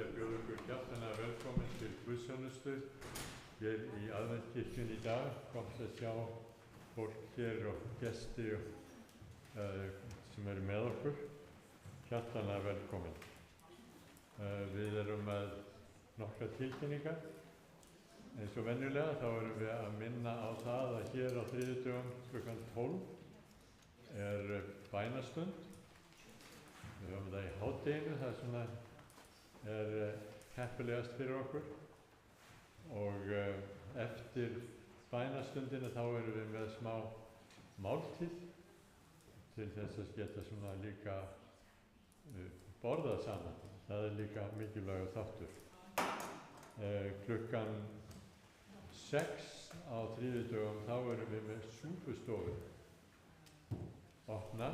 því að bjóða ykkur hjartanlega velkomin til guðsþjónustu hér í Aðventskirkjunni í dag. Gott að sjá fólk hér og gesti sem eru með okkur. Hjartanlega velkomin. Við erum með nokkrar tilkynningar. Eins og venjulega þá erum við að minna á það að hér á þriðjudögum klukkan 12 er bænastund. Við höfum það í hádeginu, það svona heppilegast fyrir okkur. Og eftir bænastundina þá erum við með smá máltíð til þess að geta svona líka borðað saman. Það er líka mikilvægur þáttur. Klukkan 6 á þriðjudögum þá erum við með súpustofu opna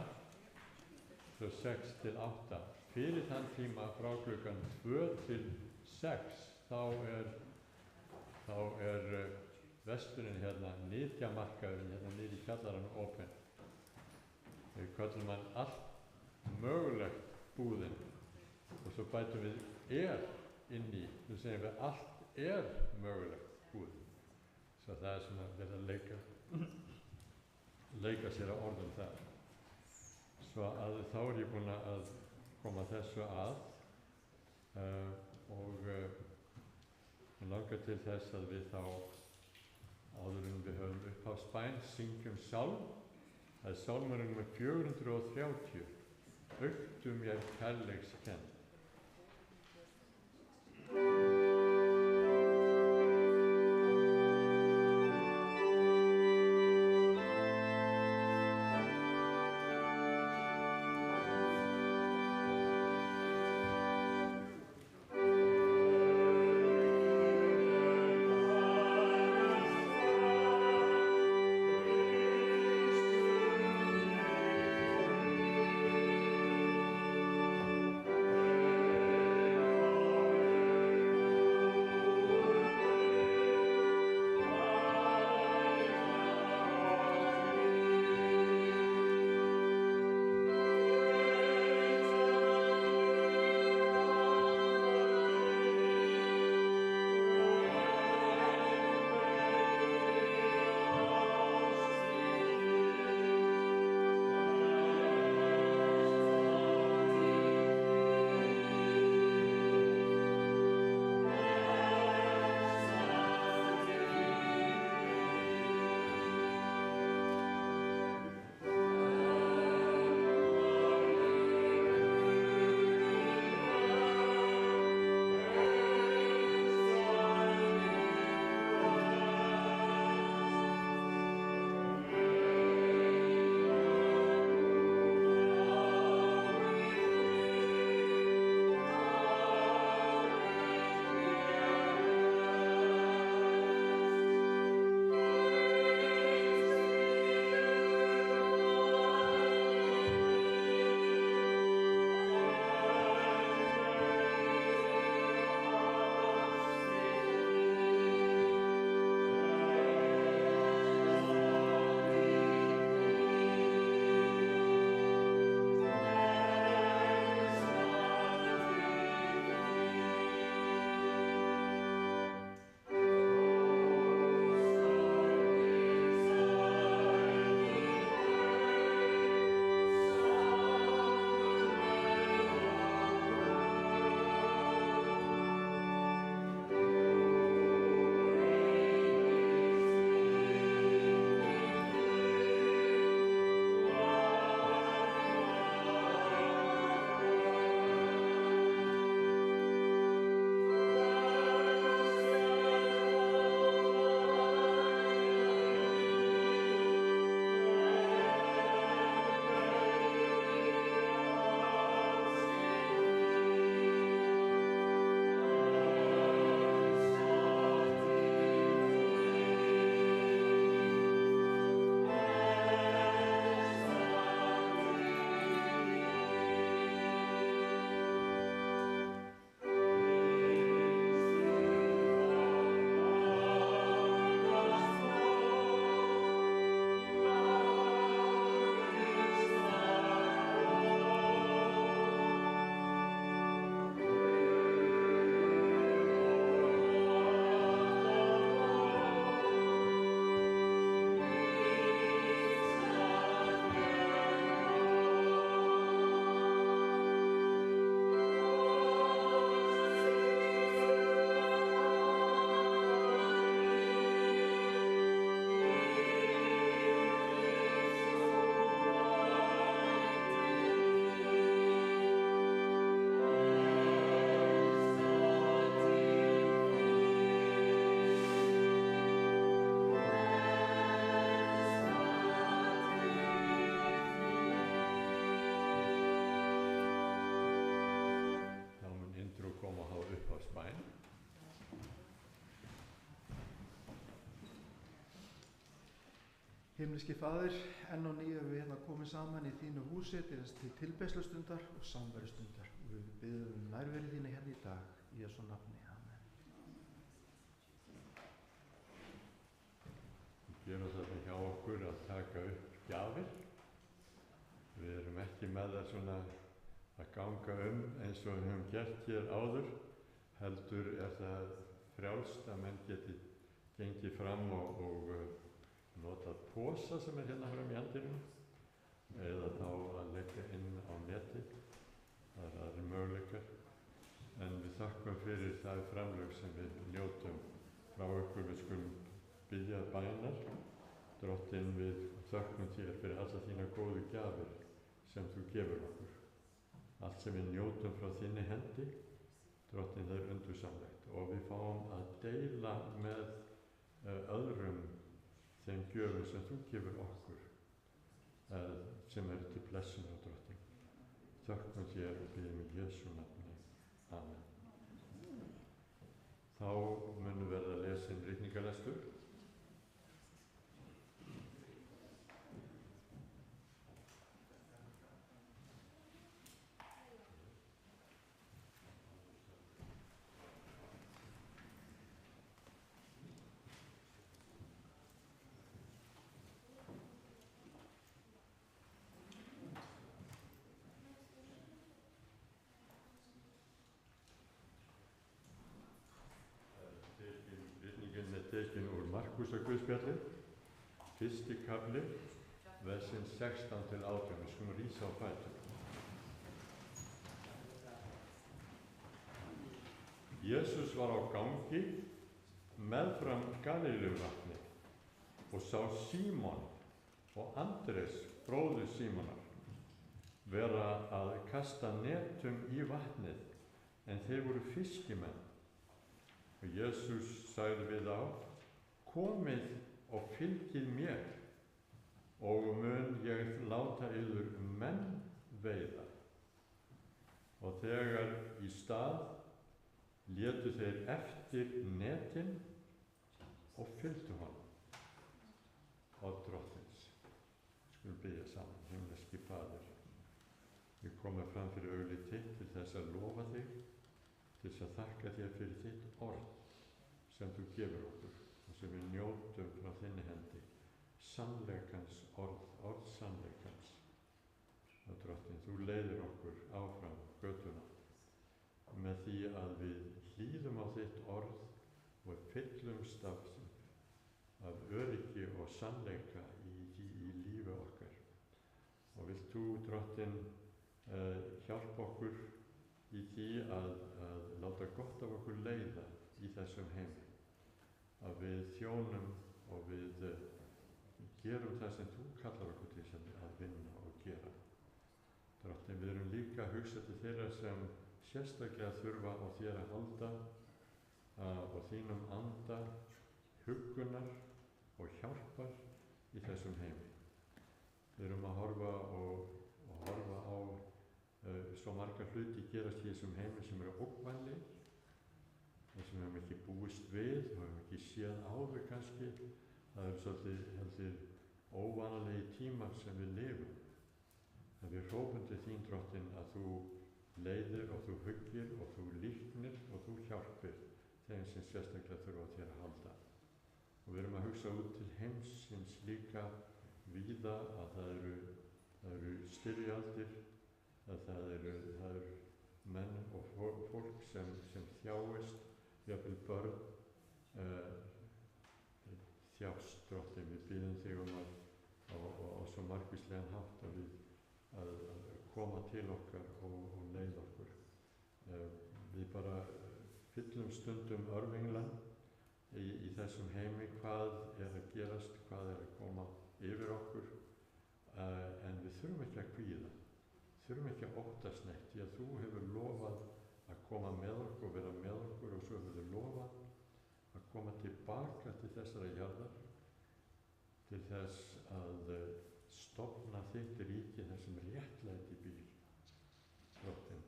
frá 6 til 8. Fyrir þann tíma frá klukkan 2 til 6 þá er verslunin hérna, nytjamarkaðurinn hérna niður í kjallaranum opinn. Við köllum hann allt mögulegt búðin og svo bætum við inn í, nú segjum við allt mögulegt búðin. Svo það er svona verið að leika sér á orðum þar. Svo að þá er ég búinn að koma þessu að og langar til þess að við þá áður en við höfum upphafsbæn syngjum sálm. Það er sálmurinn númer 430. Auktu mér kærleikskennd. Himneski Faðir, enn og nýju við hérna komið saman í þínu húsi til tilbeiðslustundar og samverustundar og við biðjum nærveru þínu hérna í dag í Jesú nafni. Amen. Við gerum þetta hjá okkur að taka upp gjafir. Við erum ekki með það svona að ganga eins og við höfum gert hér áður, heldur það frjálst að menn geti gengið fram og notað posa sem hérna fram í andinum eða þá að leggja inn á neti. Það er aðrir möguleikar. En við þakkum fyrir það framlög sem við njótum frá okkur. Við skulum biðja bænar. Drottinn, við þökkum þér fyrir alla þína góðu gjafir sem þú gefur okkur. Allt sem við njótum frá þinni hendi, Drottinn, það er undursamlegt og við fáum að deila með öðrum þeim gjöfum sem þú gefur okkur sem eru til blessunar, Drottinn. Þökkum þér og biðjum í Jesú nafni. Amen. Þá munum við að lesa ritningarlestur. Tekin úr Markúsarguðspjalli, 1. kafli, versin 16 til 18. Við skulum rísa á fætur. Jesús var á gangi meðfram Galíleuvatni og sá Símon og Andrés, bróður Símonar, vera að kasta netum í vatnið, en þeir voru fiskimenn. Og Jesús sagði við þá: komið og fylgið mér, og mun ég láta yður menn veiða. Og þegar í stað létu þeir eftir netin og fylgdu honum. Og Drottins. Skulum biðja saman. Himneski Faðir, við komum fram fyrir auglið þitt til þess að lofa þig, til þess að þakka þér fyrir þitt orð sem þú gefur okkur og sem við njótum frá þinni hendi. Sannleikans orð sannleikans. Og Drottinn, þú leiðir okkur áfram götuna með því að við hlýðum á þitt orð og fyllumst af öryggi og sannleika í lífi okkar. Og vilt þú, Drottinn, hjálpa okkur í því að láta gott af okkur leiða í þessum heimi, að við þjónum og við gerum það sem þú kallar okkur til að vinna og gera. Drottinn, við erum líka að hugsa til þeirra sem sérstaklega þurfa á þér að halda og þínum anda, huggunar og hjálpar í þessum heimi. Við erum að horfa á svo margar hluti gerast í þessum heimi sem eru ógnvænlegir, sem við höfum ekki búist við, höfum ekki séð áður kannski. Það eru svolítið óvanalegi tímar sem við lifum. En við hrópum til þín, Drottinn, að þú leiðir og þú huggir og þú líknir og þú hjálpir þeim sem sérstaklega þurfa á þér að halda. Og við erum að hugsa út til heimsins líka víða að það eru styrjaldir, að það eru menn og fólk sem þjáist, jafnvel börn þjást. Drottinn, við biðjum þig á svo margvíslegan hátt að koma til okkar og leiða okkur. Við bara fyllum stundum örvinglan í þessum heimi, hvað er að gerast, hvað er að koma yfir okkur, en við þurfum ekki að kvíða, þurfum ekki að óttast neitt, því að þú hefur lofað að koma með okkur og vera með okkur, og svo hefur þú lofað að koma tilbaka til þessara jarðar, til þess að stofna þitt ríki þar sem réttlæti býr. Drottinn,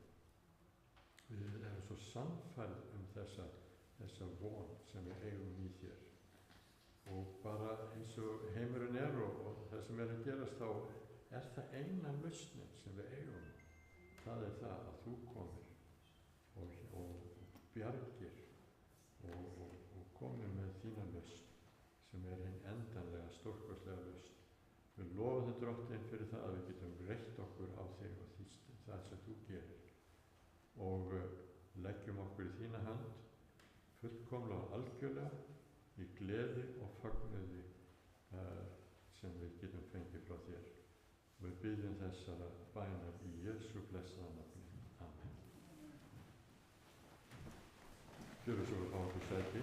við erum svo sannfærð þessa von sem við eigum í þér. Og bara eins og heimurinn og sem að gerast þá það eina lausnin sem við eigum. Það það að þú komir og bjargir og komir með þína lausn sem hinn endanlega stórkostlega lausn. Við lofum þér Drottinn fyrir það að við getum reitt okkur á þig og það sem þú gerir og leggjum okkur í þína hand fullkomlega og algjörlega í gleði og fögnuði sem við getum fengið frá þér. Við biðjum þessara bænar í Jesú blessaða nafni. Amen. Gjörðu svo við fáum okkur sæti.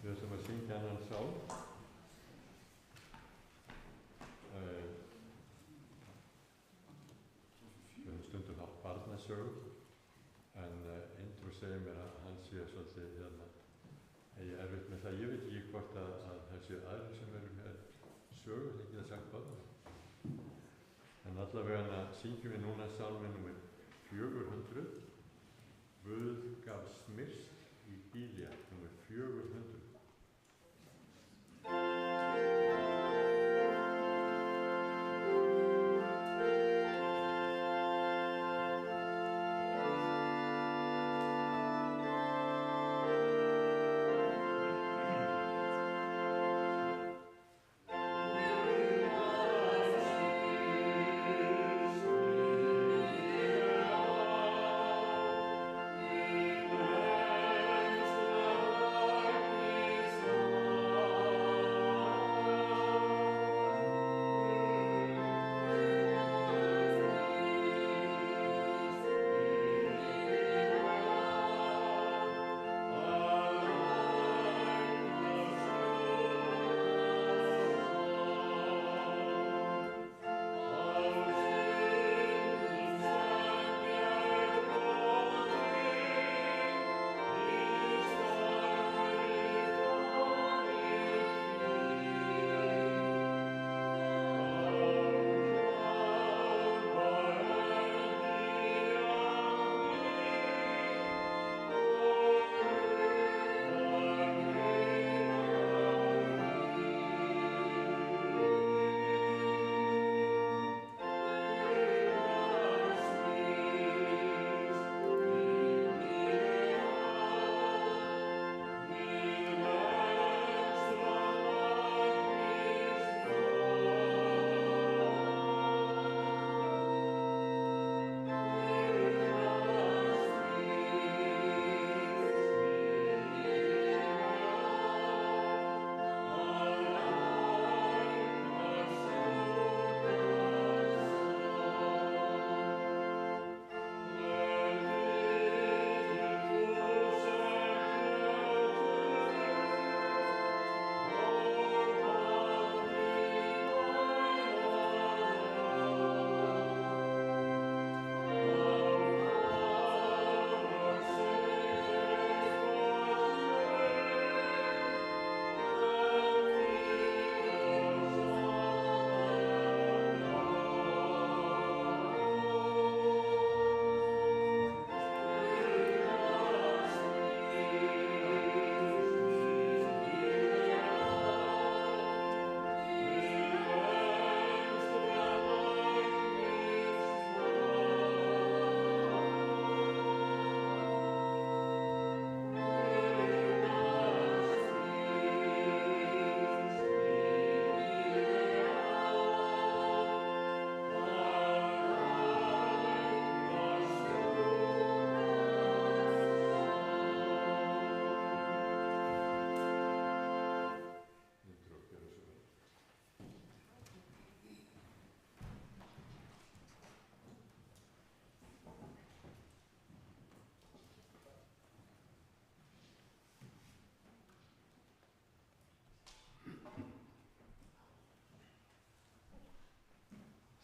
Við ætlum að syngja annan sálm. Við höfum stundum haft barnasögur en Indrú segir mér að hann sé svolítið ég erfitt með það. Ég veit ekki hvort að það séu aðrir sem eru með sögur, þeir geta sagt barnasögur. En allavega syngjum við núna sálminn númer 400. Guð gaf smyrst í Gílead, númer 400.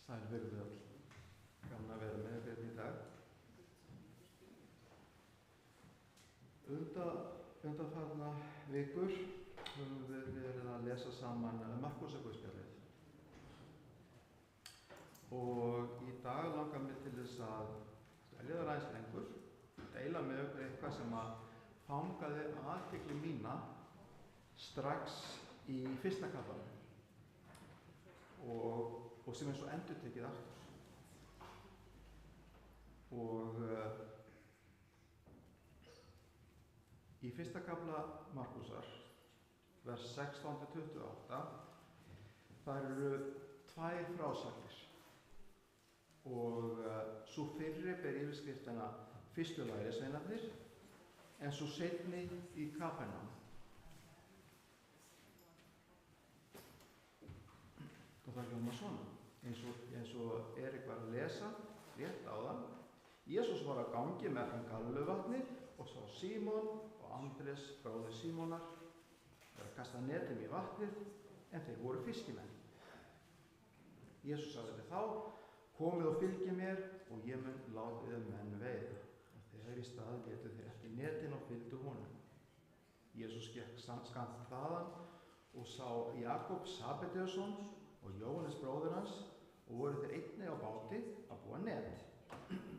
Sæl verið öll. Gaman að vera með ykkur í dag. Undanfarna vikur höfum við verið að lesa saman Markúsarguðspjallið. Og í dag langar mér til þess að stelja það aðeins lengur, deila með ykkur eitthvað sem að fangaði athygli mína strax í fyrsta kaflanum. og sem svo endurtekið aftur. Og í fyrsta kafla Markúsar, vers 16-28, það eru 2 frásagnir og sú fyrri ber yfirskriftina fyrstu lærisveinarnir en sú seinni í Kapernaum. Og það hljómar svona, eins og Erik var að lesa rétt áðan. Jesús var á gangi meðfram Galileuvatni og sá Símon og Andrés, bróðir Símonar, að kasta netum í vatnið, en þeir voru fiskimenn. Jesús sagði við þá: komið og fylgið mér og ég mun láta yður menn veiða. Og þegar í stað létu þeir eftir netin og fylgdu honum. Jesús gekk skammt þaðan og sá Jakob Sabedeusson og Jóhannes bróður hans og voru þeir einnig á báti að búa net.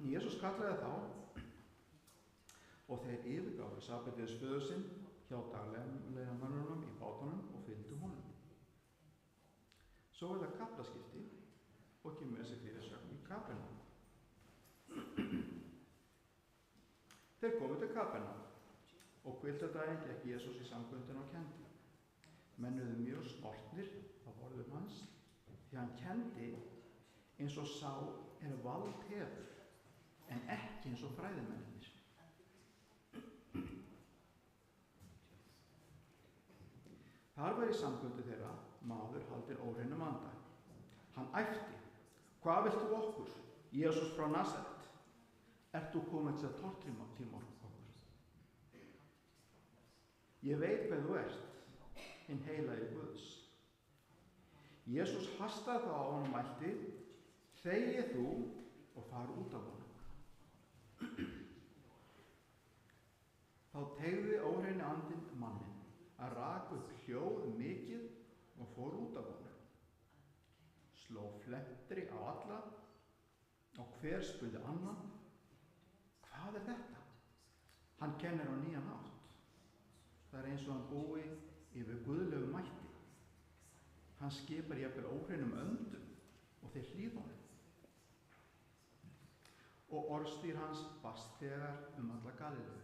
Jesús kallaði þá og þeir yfirgáfu Sabedeus föður sinn hjá daglega mönnunum í bátunum og fylgdu honum. Svo er það kaflaskipti og kemur þessi fyrirsögn í Kapernaum. Þeir komu til Kapernaum og hvíldardaginn gekk Jesús í samkundina og kendi. Menn urðu mjög snortnir af orðum hans, því hann kendi eins og sá vald hefur, en ekki eins og fræðimennirnir. Þar var í samkundu þeirra maður haldinn óhreinum anda. Hann æpti: hvað vilt þú okkur, Jesús frá Nasaret? Ert þú kominn til að tortíma okkur? Ég veit hvað þú ert, hinn heilagi Guðs. Jesús hastaði þá á honum mælti: þegi þú og far út af honum. Þá teygði óhreini andinn manninn, að rak upp hljóð mikið og fór út af honum. Sló flettri á alla og hver spurði annan: hvað er þetta? Hann kennir á nýjan hátt. Það er eins og hann búi yfir guðlegu mætti. Hann skipar jafnvel óhreinum öndum og þeir hlýða honum. Og orðstír hans barst þegar alla Galileu.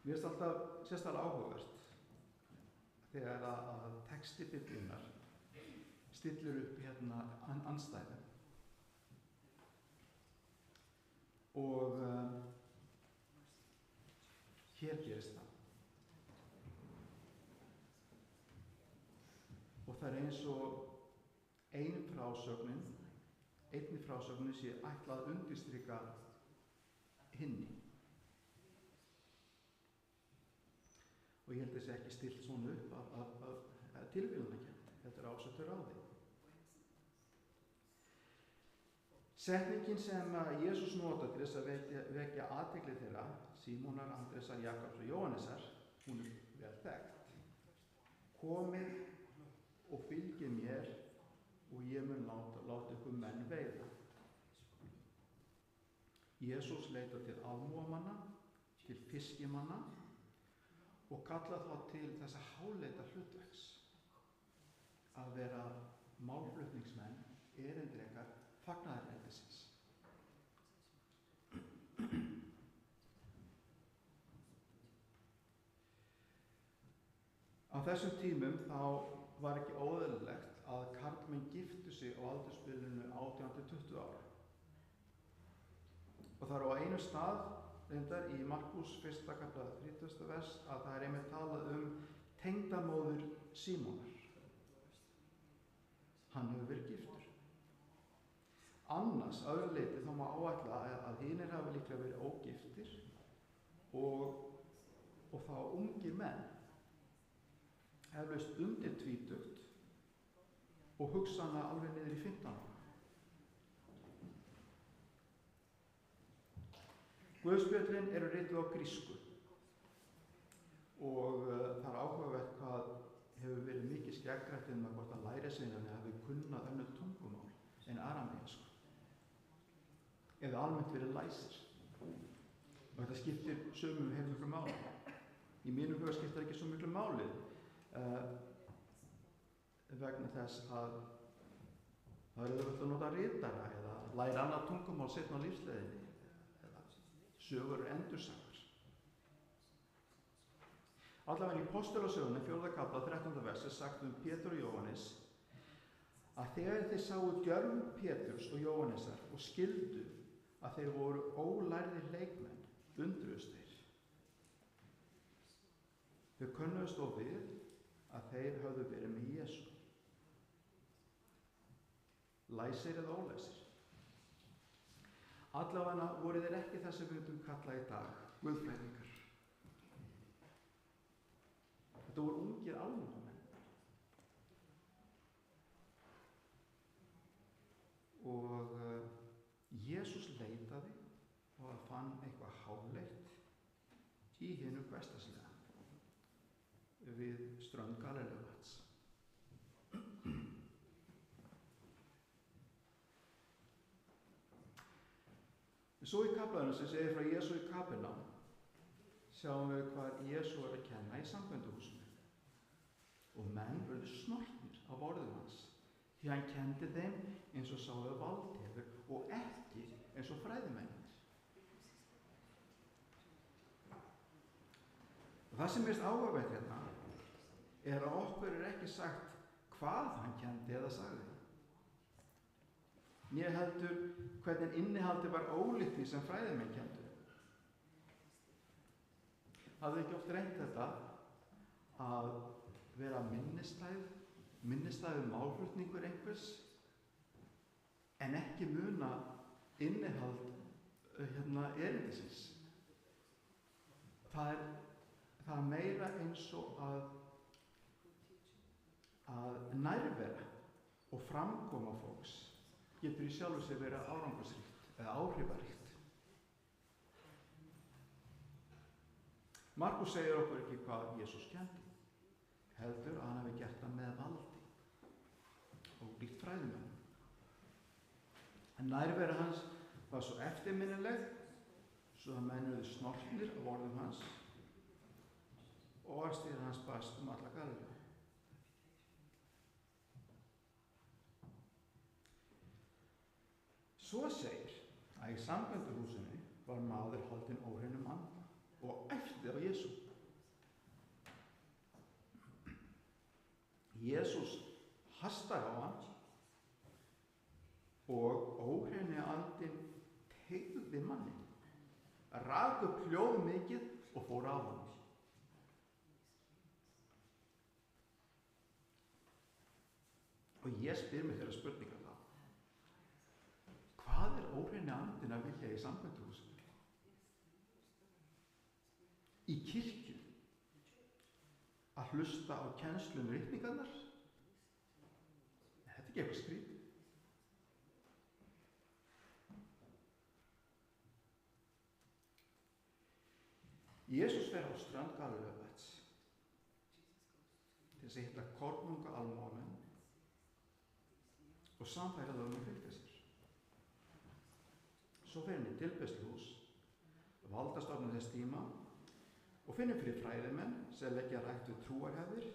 Mér finnst alltaf sérstaklega áhugavert þegar að texti Biblíunnar stillir upp hérna andstæðum. Og hér gerist það. Og það er eins og einni frásögnin sé ætlað að undirstrika hinni. Og ég held þessi ekki stilt svona upp af tilviljunarkennd. Þetta er ásettur á því. Setningin sem Jesús nota til þess að vekja athygli þeirra, Símonar, Andrésar, Jakobs og Jóhannesar, hún er vel þekkt. Komið og fylgið mér og ég mun láta ykkur menn veiða. Jesús leitar til almúamanna, til fiskimanna og kallar þá til þessa háleita hlutverks að vera málflutningsmenn, erindrekar fagnaðarerindisins. Á þessum tímum þá var ekki óeðlilegt að karlmenn giftu sig á aldursbilinu 18-20 ára. Og það er á einum stað, reyndar í Markús 1. kafla 30. vers, að það er einmitt talað tengdamóður Símonar. Hann hefur verið giftur. Annars, öðru leyti, þá má áætla að hinir hafi líklega verið ógiftir og þá ungir menn, eflaust undir tvítugt og hugsanlega alveg niður í 15 ára. Guðspjöllin eru rituð á grísku og það er áhugavert hvað hefur verið mikið skeggrætt að hvort að lærisveinarnir hafi kunnað önnur tungumál en arameísku eða almennt verið læsir. Og þetta skiptir sömu heilmiklu máli. Í mínum huga skiptir ekki svo miklu máli vegna þess að það er auðvitað að nota ritara eða læra annað tungumál seinna á lífsleiðinni eða sögur endursagðar. Allavega í Postulasögunni 4. kafla 13. vers er sagt um Pétur og Jóhannes að þegar þeir sáu gjörð Péturs og Jóhannesar og skildu að þeir voru ólærðir leikmenn, undruðust þeir. Þau könnuðust þó við að þeir höfðu verið með Jesú. Læsir eða ólæsir. Allavega voru þeir ekki það sem við myndum kalla í dag guðfræðingar. Þetta voru ungir almúgamenn. Og Jesús leitaði og fann eitthvað háleitt í hinu hversdagslega við strönd Galileguvatns. Svo í kaflanum sem segir frá Jesú í Kapernaum sjáum við hvað Jesú er að kenna í samkvæmduhúsinu. Og menn verður snortnir af orðum hans, því hann kendi þeim eins og sáu vald hefur og ekki eins og fræðimennir. Það sem er áhugavert hérna er að okkur er ekki sagt hvað hann kendi eða sagði. Né heldur hvernig innihaldi var ólíkt því sem fræðimenn kendu. Hafði ekki oft reynt þetta að vera minnisstæður málflutningur einhvers en ekki muna innihald erindisins. Það er meira eins og að nærvera og framkoma fólks getur í sjálfu sér verið árangursríkt eða áhrifaríkt. Markus segir okkur ekki hvað Jesús kendi, heldur að hann hafi gert það með valdi og líkt fræðimönnum. En nærvera hans var svo eftirminnileg svo að menn urðu snortnir af orðum hans og orðstíðir hans barst alla Galileu. Svo segir að í samkvæmduhúsinu var maður haldinn óhreinum anda og æpti á Jesú. Jesús hastar á hann og óhreini andinn teygði manninn, rak upp hljóð mikið og fór af honum. Og ég spyr mig þeirra spurningar þá. Hvað er óhreini andinn að vilja í samkvæmduhúsinu? Í kirkju? Að hlusta á kennslu ritningarnar? Þetta er ekki eitthvað skrítið. Jesús fer á strönd Galileguvatns til þess að hitta kornunga almúgamenn og samfæra þá að fylgja sér. Svo fer hann í tilbeiðsluhús, valdastofnun þess tíma og finnur fyrir fræðimenn sem leggja rækt við trúarhefðir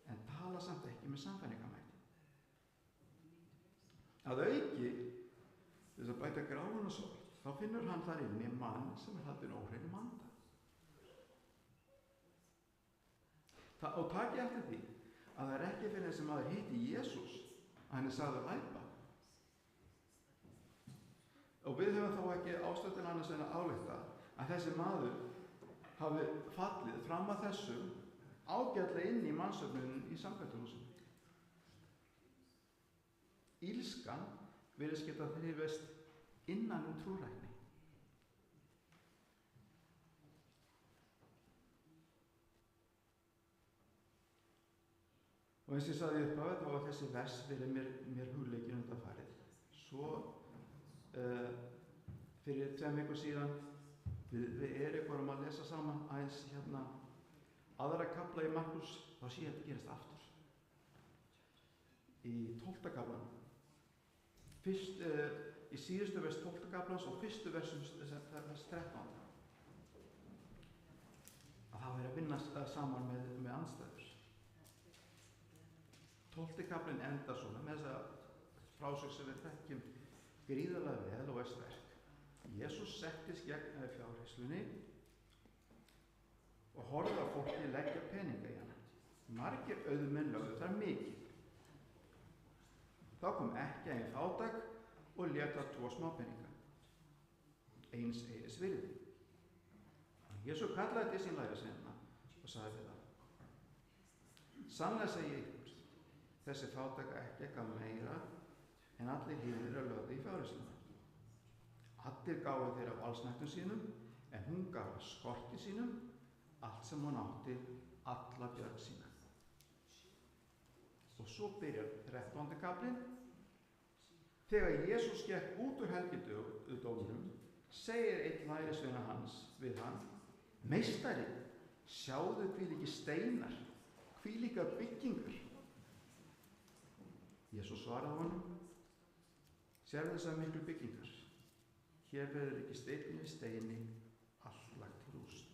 en tala samt ekki með sannfæringarmætti. Að auki, þess að bæta gráðuna sort, þá finnur hann þar inni mann sem er haldinn óhreinum anda. Og taki eftir því að það er ekki fyrir þess að maður hitti Jesús að hann er sagður æpa. Og við höfum þá ekki ástæðu annars en að álykta að þessi maður hafi fallið fram að þessu ágætlega inn í mannsöfnunin í samkvæmduhúsinu. Ílskan virðist geta þrifist innan trúrækni. Og eins og ég sagði upp á þetta þá var þessi vers verið mér hugleikin undanfarið. Svo fyrir 2 vikur síðan við Erik vorum að lesa saman aðeins aðra kafla í Markus, þá sé ég að þetta gerist aftur. Í 12. kaflanum. Fyrst í síðustu vers 12. kaflans og fyrstu versum þess 13. Að það væri að vinna saman með andstæður. 12. kaflinn endar svona með þessa frásögn sem við þekkjum gríðarlega vel og er sterk. Jesús settist gegn fjárhirslunni og horfði á fólki leggja peninga í hana. Margir auðmenn lögðu þar mikið. Þá kom ekki ein fátæk og lét þar 2 smápeninga, eins eiris virði. Jesús kallaði til sín lærisveinana og sagði við þá: Sannlega segi ég ykkur, þessi fátæka ekki gaf meira en allir hinir lögðu í fjárhirsluna. Allir gáfu þeir af allsnægtum sínum, en hún gaf af skorti sínum allt sem hún átti, alla björg sína. Og svo byrjar 13. kaflinn. Þegar Jesús gekk út úr helgidóminum, segir einn lærisveina hans við hann: Meistari, sjáðu hvílíkir steinar, hvílíkar byggingar. Jesús svaraði honum: Sérðu þessar miklu byggingar? Hér verður ekki steinn við steini, allt lagt í rúst.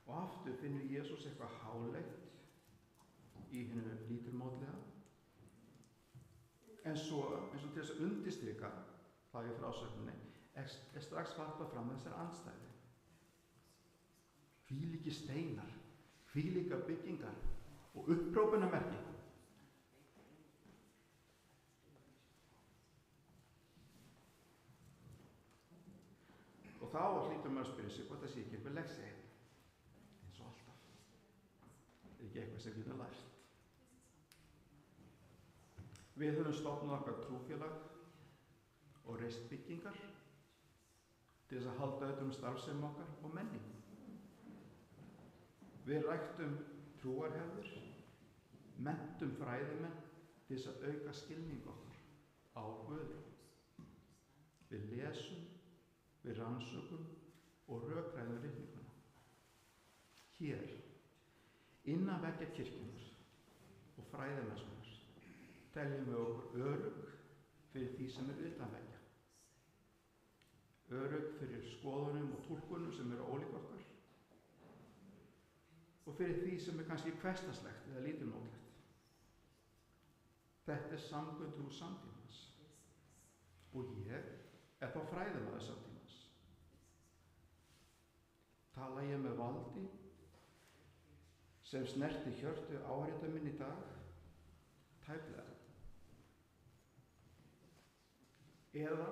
Og aftur finnur Jesús eitthvað hálegt í hinu lítilmótlega, en svo, eins og til þess að undirstrika það í frásögninni, er strax varpað fram þessar andstæðu. Hvílíkir steinar, hvílíkar byggingar og upphrópunarmerki. Og þá hlýtur maður að spyrja sig hvort það sé ekki eitthvað leksi. Eins og alltaf. Er ekki eitthvað sem við getum lært. Við höfum stofnað okkar trúfélag og reist byggingar til þess að halda utan starfsemi okkar og menningu. Við ræktum trúarhefðir, menntum fræðimenn til þess að auka skilning okkar á Guði. Við lesum, við rannsökum og rökræðum ritninguna. Hér, innan veggja kirkjunnar og fræðimennskunar, teljum við okkur örugg fyrir því sem utan veggja. Örugg fyrir skoðunum og túlkunum sem eru ólík okkar og fyrir því sem kannski hversdagslegt eða lítilmótlegt. Þetta samkvæmt úr samtímans og ég þá fræðimaður samtímans. Tala ég með valdi sem snerti hjörtu áheyrenda minn í dag? Tæplega. Eða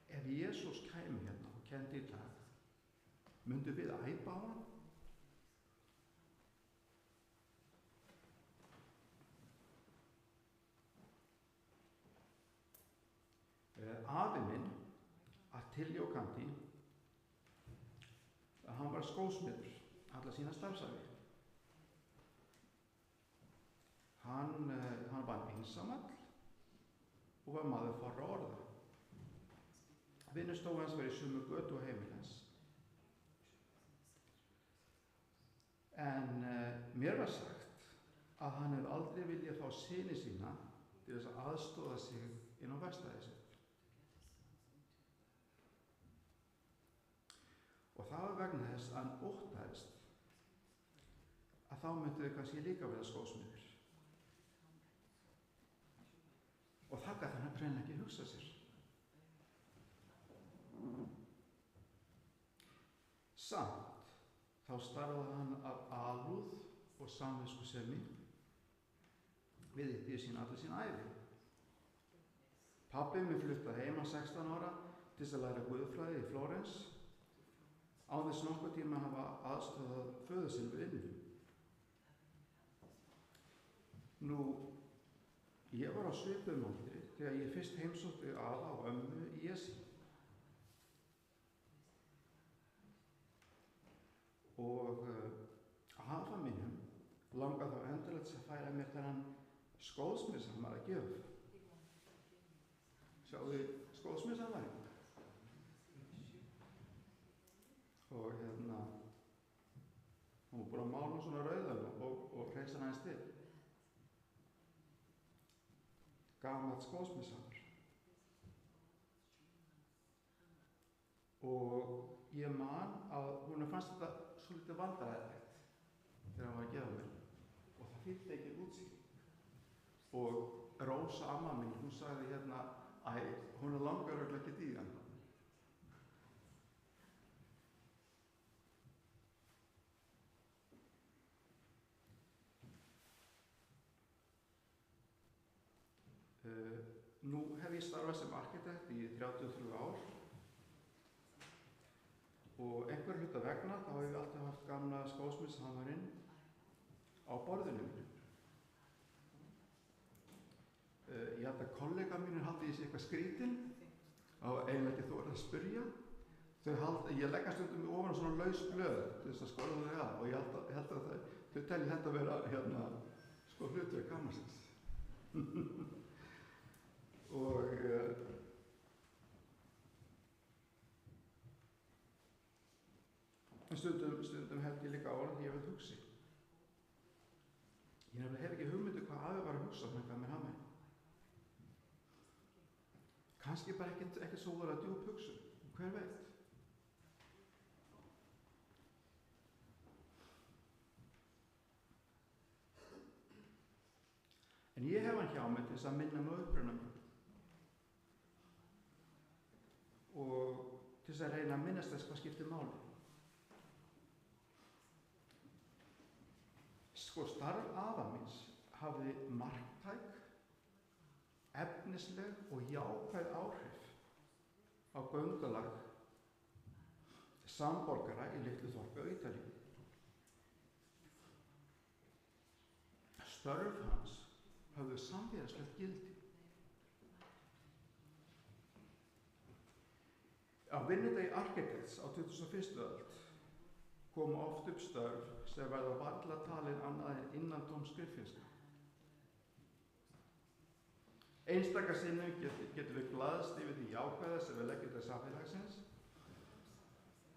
ef Jesús kæmi hérna og kenndi í dag, myndum við æpa á hann? Afi minn, Attilio Canti, hann var skósmiður alla sína starfsævi. Hann var einsamall og var maður fárra orða. Vinnustofa hans var í sömu götu og heimili hans. En mér var sagt að hann hefði aldrei viljað fá syni sína til þess að aðstoða sig inn á verkstæðið sitt. Og það var vegna þess að hann óttaðist að þá myndu þau kannski líka vera skósmiður. Og það gat hann hreinlega ekki hugsa sér. Samt þá starfaði hann af alúð og samviskusemi við því sín allir sín ævi. Pabbi minn fluttaði heim á 16 ára til þess að læra guðfræði í Flórens á þess nokkuð tíma að hafa aðstoðað föður sinn við vinnu. Nú, ég var á svipuðum aldri þegar ég fyrst heimsótti afa og ömmu í Jesí. Og afa mínum langaði þá endurlega til að færa mér þennan skósmið sem hann var að gefa. Sjáðu skósmið sem hann var í. Og hann var búin að mála svona rauðan og hreinsa hann aðeins til. Gamalt skósmiðsamur. Og ég man að hún fannst þetta svolítið vandræðilegt þegar hann var að gefa mér og það fyllti ekki útsýn. Og Rósa amma mín, hún sagði hérna, hún er langar örugglega ekkert í hann. Nú hef ég starfað sem arkitekt í 33 ár og einhver hluta vegna þá hef ég alltaf haft gamla skósmíðshamarinn á borðinu mínu. Ég held að kollega mínir haldi í sig eitthvað skrítinn og eiginlega ekki þorað að spyrja. Ég legg stundum ofan á svona laus blöð til þess að skoða þau af og ég held að þau telji þetta að vera hlutverk hamarsins. Og stundum held ég líka á hann því ég vil hugsi. Ég hef ekki hugmyndu hvað afi var að hugsa með hvað með hamarinn. Kannski bara ekkert svo voru djúp hugsun, hver veit? En ég hef hann hjá mig til þess að minna mig á uppruna minn og til þess að reyna að minnast þess hvað skiptir máli. Starf afa míns hafði marktæk, efnisleg og jákvæð áhrif á göngulag samborgara í litlu þorpi á Ítalíu. Störf hans höfðu samfélagslegt gildi. Á vinnudegi arkitekts á 21. öld komu oft upp störf sem verða varla talin annað en innantóm skriffinnska. Einstaka sinnum getum við glaðst yfir því jákvæða sem við leggjum til samfélagsins,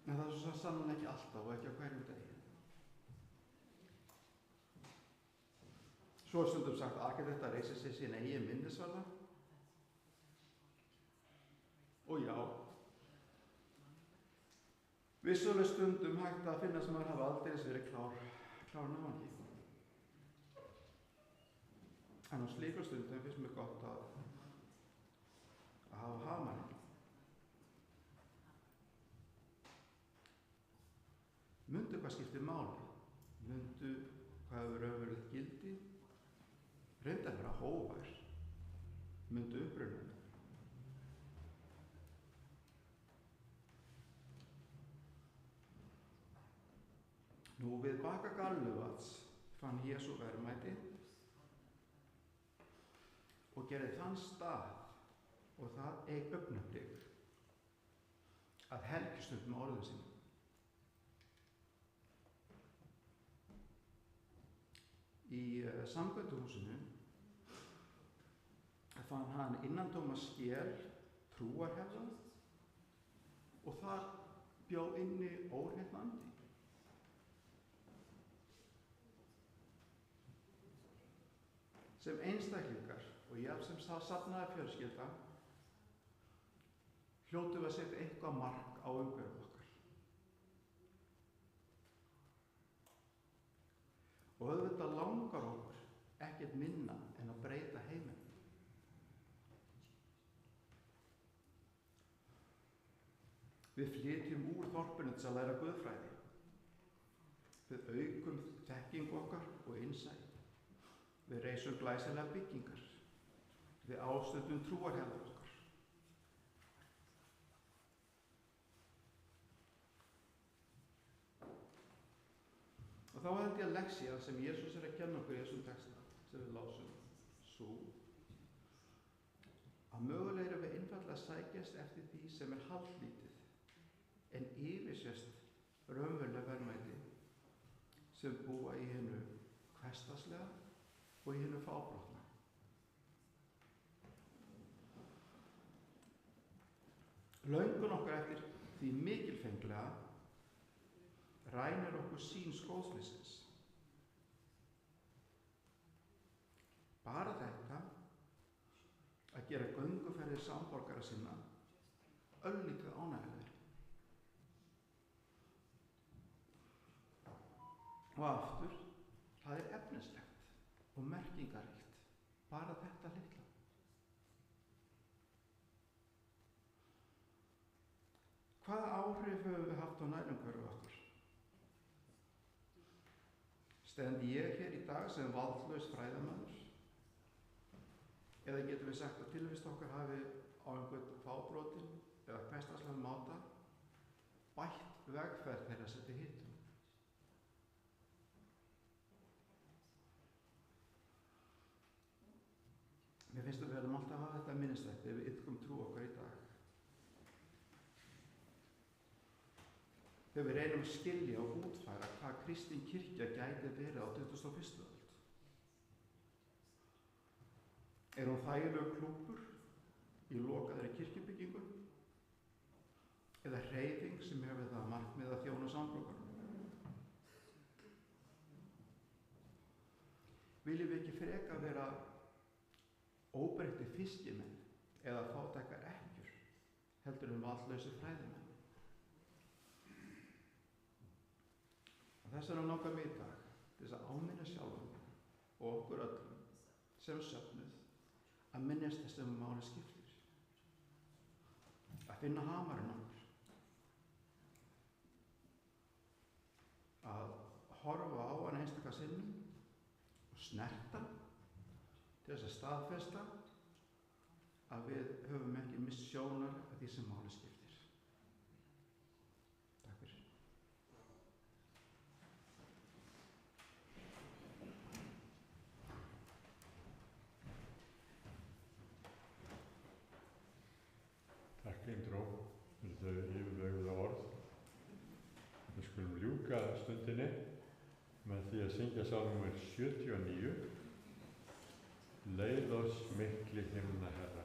en það er svo sannarlega ekki alltaf og ekki á hverjum degi. Svo er stundum sagt að arkitektar reisi sig sín eigin minnisvarða. Og já, vissulega stundum hægt að finna sem maður hafa aldeilis verið klár náðangi. En á slíku stundum finnst mér gott að hafa hamarinn. Mundu hvað skiptir máli. Mundu hvað hefur raunverulegt gildi. Reyndu að vera hógvær. Mundu uppruna. Nú við baka Galluvatns fann Jesú verðmæti og gerði þann stað og það augnablik að helgistundum orðum sínum. Í samkvæmduhúsinu fann hann innandóma skel trúarhefða og þar bjó inni óhreinn andi. Sem einstaklingar og jafn sem safnaði fjölskylda hljótum við að setja eitthvað mark á umhverfið okkar. Og auðvitað langar okkur ekkert minna en að breyta heiminum. Við flytjum úr þorpinu til að læra guðfræði. Við aukum þekkingu okkar og innsæi. Við reisum glæsilega byggingar. Við ástundum trúarhefðir okkar. Og þá held ég að lexían sem Jesús er að kenna okkur í þessum texta sem við lásum svo að mögulega erum við einfaldlega að sækjast eftir því sem er halllítið en yfirsést raunveruleg verðmæti sem búa í hinu hversdagslega og í hinu fábrotna. Löngun okkar eftir því mikilfenglega rænir okkur sýn skóðsleysins. Bara þetta að gera gönguferðir samborgara sinna örlítið ánægjulegri. Og aftur Það er efnislegt og merkingaríkt, bara þetta litla. Hvaða áhrif höfum við haft á nærumhverfi okkar? Stend ég hér í dag sem valdlaus fræðamaður? Eða getum við sagt að tilvist okkar hafi á einhvern fábrotinn eða hversdagslegan máta bætt vegferð þeirra sem við hittum? Mér finnst að við verðum alltaf að hafa þetta minnisstætt ef við iðkum trú okkar í dag. Þegar við reynum að skilja og útfæra hvað kristin kirkja gæti verið á 21. öld. Er hún þægilegur klúbbur í lokaðri kirkjubyggingu? Eða hreyfing sem hefur það markmið að þjóna samborgurum? Viljum við ekki freka vera óbreyttir fiskimenn eða fátækar ekkjur heldur valdlausir fræðimenn? Þess vegna langar mig í dag til þess að áminna sjálfum og okkur öllum sem söfnuð að minnast þess sem máli skiptir. Að finna hamarinn okkur. Að horfa á hann einstaka sinnum og snerta til þess að staðfesta að við höfum ekki misst sjónar af því sem máli skiptir. Takk fyrir. Takk Indró fyrir þau yfirveguðu orð. Við skulum ljúka stundinni með því að syngja salm númer 79. Leið oss mikli himna Herra. Leið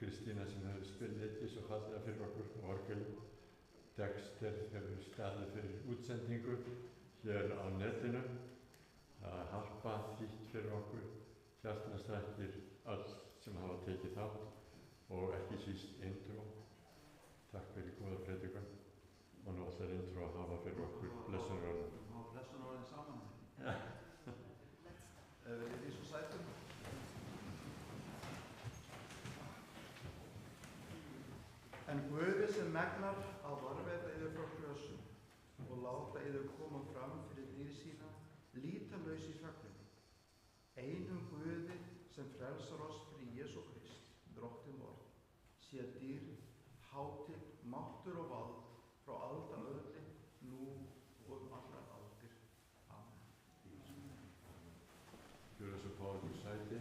Kristína sem hefur spilað svo fallega fyrir okkur á orgelum. Dexter hefur staðið fyrir útsendingu hér á netinu. Harpa þýtt fyrir okkur, hjartans þakkir öll sem hafa tekið þátt og ekki síst intro. Takk fyrir góða predikun og nú ætlar intro að hafa fyrir okkur blessunarorðin. Já, blessunarorðin saman. Verið því svo sætum. En Guði sem megnar að varðveita yður frá hrösum og láta yður koma fram fyrir dýr sína, lítalaus í svefninum. Einum Guði sem frelsar oss fyrir Jesú Krist, Drottinn vor, sé dýr, hátign, máttur og vald frá alda öðli, nú og allar aldir. Amen. Gjörðu svo fá ykkur sæti.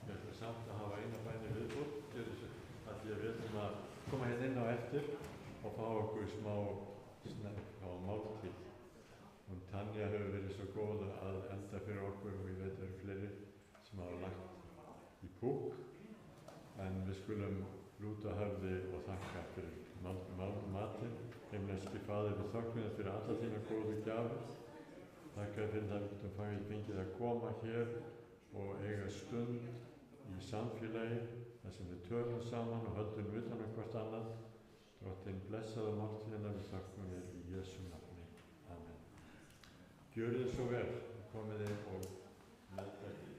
Ég ætla samt að hafa eina bæni viðbútt. Gjörðu svo að ég veitum að koma hérna inn á eftir og fá okkur smá snakk á máltíð. Og Tanja hefur verið svo góð að elda fyrir okkur og ég veit að eru fleiri sem hafa lagt í púk. En við skulum lúta höfði og þakka fyrir matinn. Himneski Faðir, við þökkum þér fyrir alla þína góðu gjafir. Þakka þér fyrir það við getum fengið að koma hér og eiga stund í samfélagi þar sem við tölum saman og höldum utan hvort annað. Drottinn blessaðu máltíðina, við þökkum þér í Jesú nafni. Amen. Gjörið svo vel, komið þið og meðtækið.